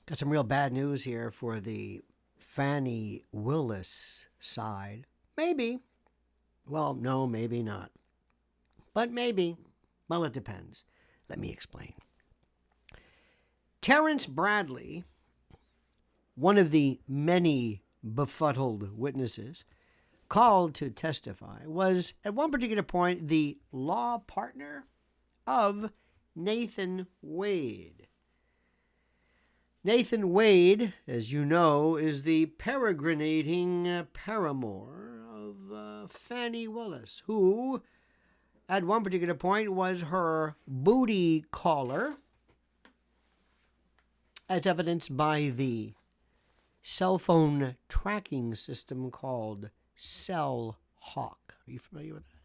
Got some real bad news here for the Fani Willis side. Maybe. Well, no, maybe not. But maybe. Well, it depends. Let me explain. Terrence Bradley, one of the many befuddled witnesses called to testify, was at one particular point the law partner of Nathan Wade. Nathan Wade, as you know, is the peregrinating paramour of Fani Willis, who, at one particular point, was her booty caller, as evidenced by the cell phone tracking system called Cell Hawk. Are you familiar with that?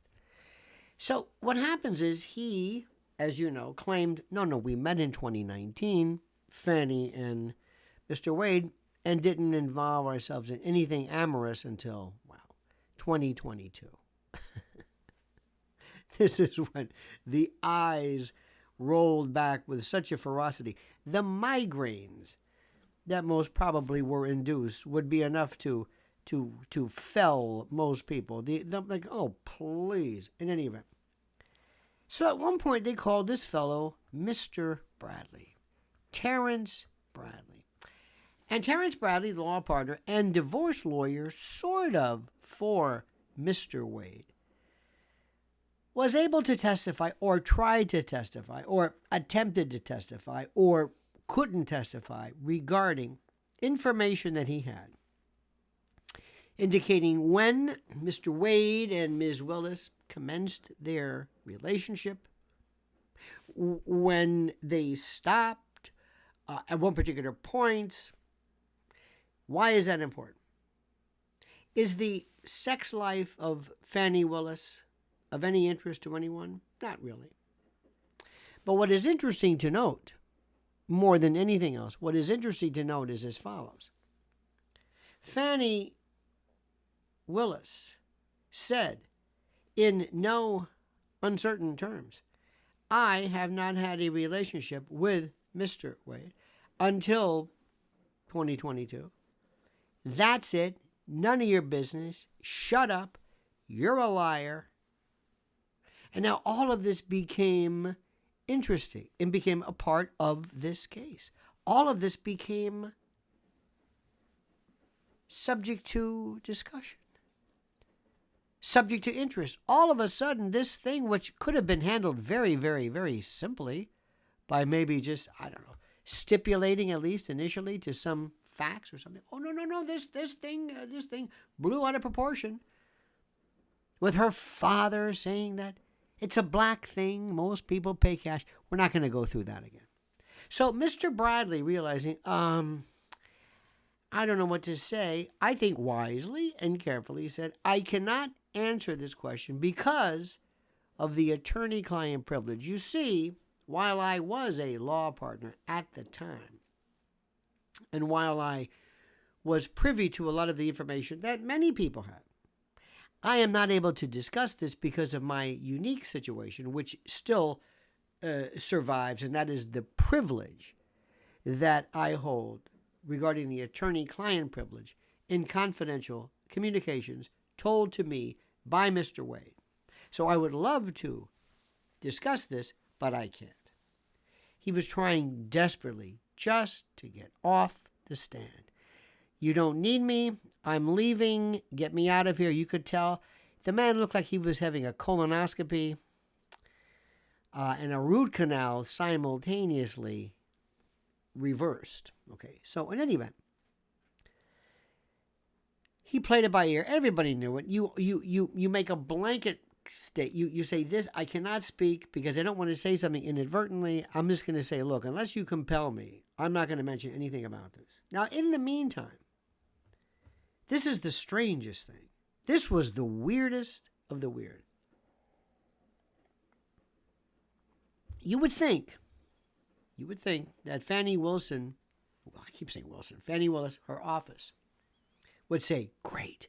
So what happens is he, as you know, claimed, no, we met in 2019, Fani and Mr. Wade, and didn't involve ourselves in anything amorous until, 2022. This is when the eyes rolled back with such a ferocity. The migraines that most probably were induced would be enough to fell most people. Like, oh, please, in any event. So at one point they called this fellow Mr. Bradley. Terrence Bradley. And Terrence Bradley, the law partner and divorce lawyer, sort of, for Mr. Wade, was able to testify or tried to testify or attempted to testify or couldn't testify regarding information that he had, indicating when Mr. Wade and Ms. Willis commenced their relationship, when they stopped, at one particular point. Why is that important? Is the sex life of Fani Willis of any interest to anyone? Not really. But what is interesting to note, more than anything else, what is interesting to note is as follows. Fani Willis said in no uncertain terms, I have not had a relationship with Mr. Wade until 2022. That's it. None of your business. Shut up. You're a liar. And now all of this became interesting and became a part of this case. All of this became subject to discussion, subject to interest. All of a sudden, this thing, which could have been handled very, very, very simply by maybe just, stipulating at least initially to some facts or something. Oh, no, this thing blew out of proportion. With her father saying that it's a black thing, most people pay cash. We're not going to go through that again. So Mr. Bradley, realizing, I don't know what to say, I think wisely and carefully said, I cannot answer this question because of the attorney-client privilege. You see, while I was a law partner at the time, and while I was privy to a lot of the information that many people had, I am not able to discuss this because of my unique situation, which still survives, and that is the privilege that I hold regarding the attorney-client privilege in confidential communications told to me by Mr. Wade. So I would love to discuss this, but I can't. He was trying desperately just to get off the stand. You don't need me. I'm leaving. Get me out of here. You could tell the man looked like he was having a colonoscopy and a root canal simultaneously reversed. Okay, so in any event, he played it by ear. Everybody knew it. You make a blanket state. You say this, I cannot speak because I don't want to say something inadvertently. I'm just going to say, look, unless you compel me, I'm not going to mention anything about this. Now, in the meantime, this is the strangest thing. This was the weirdest of the weird. You would think that Fani Wilson, I keep saying Wilson, Fani Willis, her office, would say, great,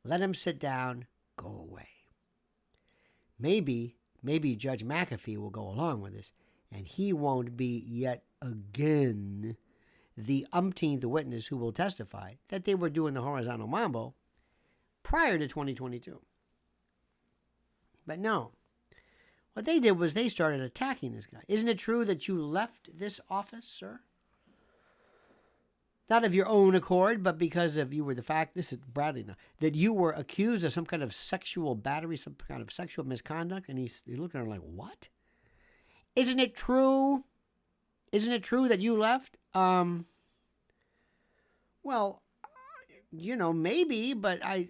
let him sit down, go away. Maybe Judge McAfee will go along with this, and he won't be yet again the umpteenth witness who will testify that they were doing the horizontal mambo prior to 2022. But no. What they did was they started attacking this guy. Isn't it true that you left this office, sir? Not of your own accord, but because of you were the fact, this is Bradley now, that you were accused of some kind of sexual battery, some kind of sexual misconduct. And he's looking at her like, what? Isn't it true? Isn't it true that you left? Well, maybe, but I'm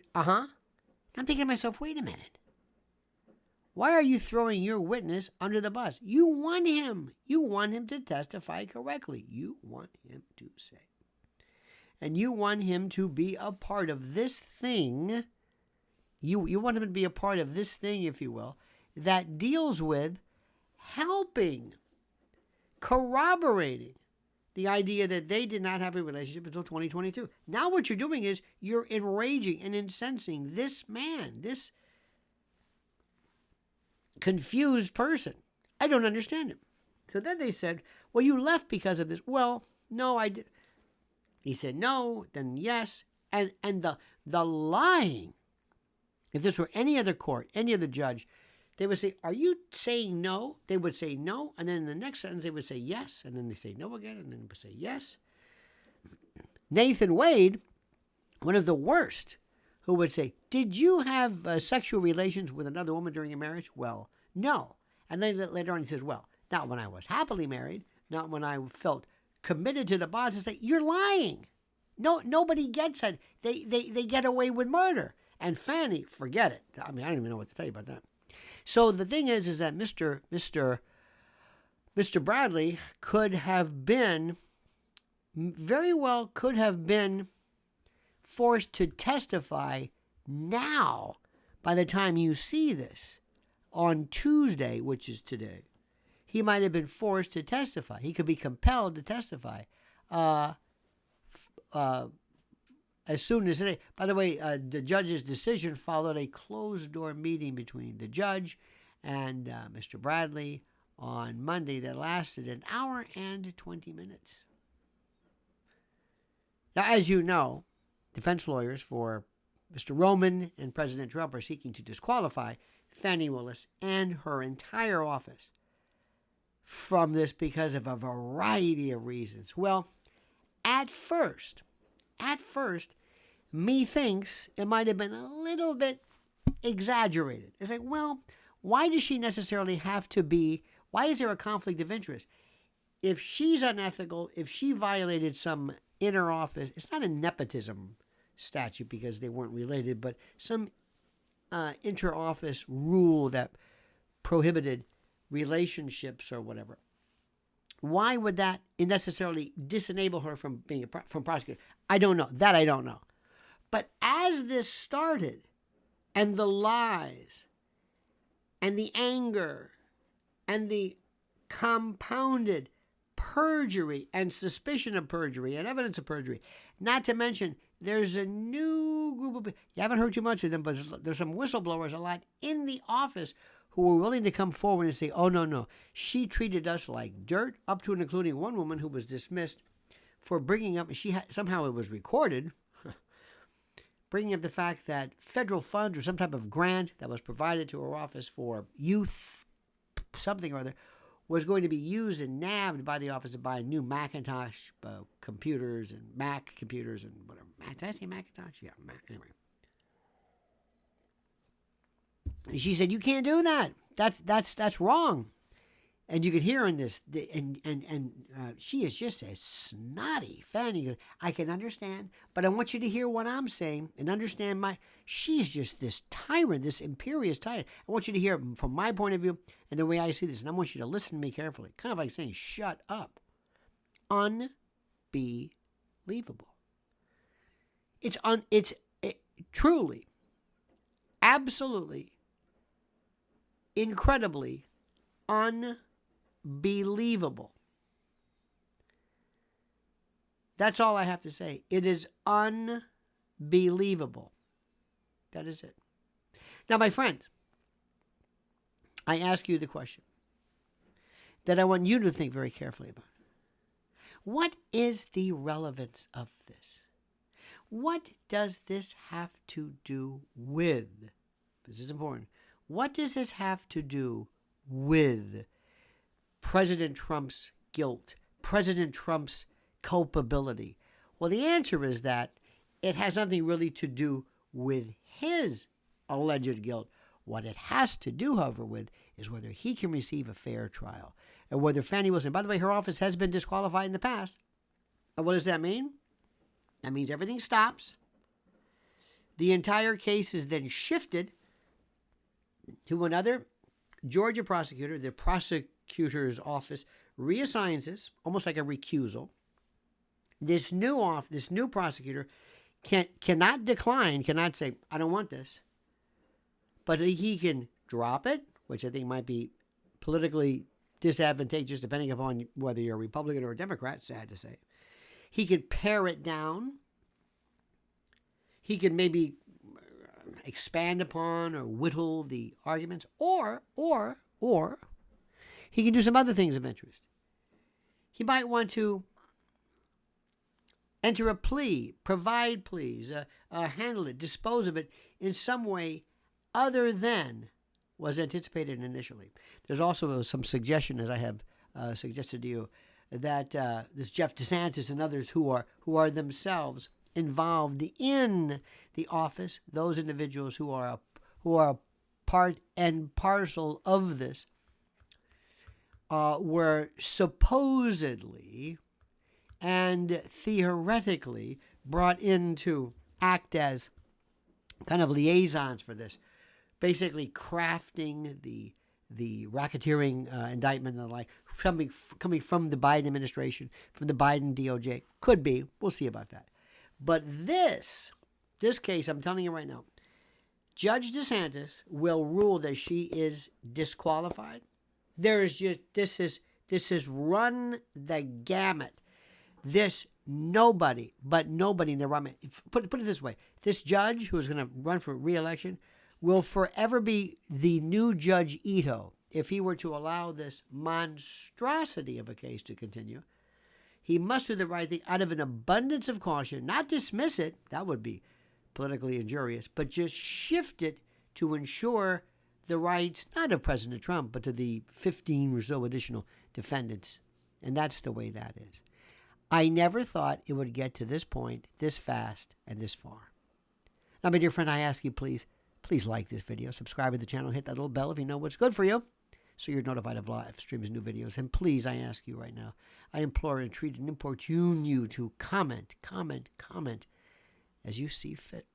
thinking to myself, wait a minute. Why are you throwing your witness under the bus? You want him. You want him to testify correctly. You want him to say. And you want him to be a part of this thing. You want him to be a part of this thing, if you will, that deals with helping, corroborating the idea that they did not have a relationship until 2022. Now what you're doing is you're enraging and incensing this man, this confused person. I don't understand him. So then they said, well, you left because of this. Well, no, I did. He said no, then yes. And the lying, if this were any other court, any other judge, they would say, are you saying no? They would say no. And then in the next sentence, they would say yes. And then they say no again. And then they would say yes. Nathan Wade, one of the worst, who would say, did you have sexual relations with another woman during your marriage? Well, no. And then later on he says, well, not when I was happily married, not when I felt committed to the boss. It's like, you're lying. No, nobody gets it. They get away with murder. And Fani, forget it. I mean, I don't even know what to tell you about that. So the thing is that Mr. Bradley could have been, very well could have been forced to testify now by the time you see this on Tuesday, which is today. He might have been forced to testify. He could be compelled to testify as soon as today. By the way, the judge's decision followed a closed-door meeting between the judge and Mr. Bradley on Monday that lasted an hour and 20 minutes. Now, as you know, defense lawyers for Mr. Roman and President Trump are seeking to disqualify Fani Willis and her entire office from this because of a variety of reasons. Well, at first, me thinks it might have been a little bit exaggerated. It's like, well, why does she necessarily have to be, why is there a conflict of interest? If she's unethical, if she violated some inner office, it's not a nepotism statute because they weren't related, but some inter-office rule that prohibited relationships or whatever. Why would that necessarily disenable her from being from prosecutor? I don't know. That I don't know. But as this started, and the lies, and the anger, and the compounded perjury and suspicion of perjury and evidence of perjury, not to mention there's a new group of people. You haven't heard too much of them, but there's some whistleblowers a lot in the office who were willing to come forward and say, oh, no, she treated us like dirt, up to and including one woman who was dismissed for bringing up, somehow it was recorded, bringing up the fact that federal funds or some type of grant that was provided to her office for youth, something or other, was going to be used and nabbed by the office to buy new Macintosh computers and Mac computers and whatever. Did I say Macintosh? Yeah, Mac. Anyway. And she said, you can't do that. That's wrong. And you could hear in this, and she is just as snotty. Fani goes, I can understand, but I want you to hear what I'm saying and understand she is just this tyrant, this imperious tyrant. I want you to hear from my point of view and the way I see this, and I want you to listen to me carefully. Kind of like saying, shut up. Unbelievable. It's truly, absolutely, incredibly unbelievable. That's all I have to say. It is unbelievable. That is it. Now, my friends, I ask you the question that I want you to think very carefully about. What is the relevance of this? What does this have to do with? This is important. What does this have to do with President Trump's guilt, President Trump's culpability? Well, the answer is that it has nothing really to do with his alleged guilt. What it has to do, however, with is whether he can receive a fair trial, and whether Fani Willis, by the way, her office has been disqualified in the past. And what does that mean? That means everything stops. The entire case is then shifted to another Georgia prosecutor. The prosecutor's office reassigns this, almost like a recusal. This new prosecutor cannot decline, cannot say, I don't want this. But he can drop it, which I think might be politically disadvantageous depending upon whether you're a Republican or a Democrat, sad to say. He could pare it down. He can maybe expand upon or whittle the arguments, or he can do some other things of interest. He might want to enter a plea, provide pleas, handle it, dispose of it in some way other than was anticipated initially. There's also some suggestion, as I have suggested to you, that this Jeff DeSantis and others who are themselves involved in the office, those individuals who are part and parcel of this, were supposedly and theoretically brought in to act as kind of liaisons for this, basically crafting the racketeering indictment and the like, coming from the Biden administration, from the Biden DOJ. Could be. We'll see about that. But this case, I'm telling you right now, Judge DeSantis will rule that she is disqualified. This is run the gamut. Nobody in the run. Put it this way: this judge who is going to run for re-election will forever be the new Judge Ito if he were to allow this monstrosity of a case to continue. He must do the right thing out of an abundance of caution, not dismiss it. That would be politically injurious, but just shift it to ensure the rights, not of President Trump, but to the 15 or so additional defendants. And that's the way that is. I never thought it would get to this point, this fast, and this far. Now, my dear friend, I ask you, please like this video, subscribe to the channel, hit that little bell if you know what's good for you, so you're notified of live streams, new videos. And please, I ask you right now, I implore, entreat, and importune you to comment as you see fit.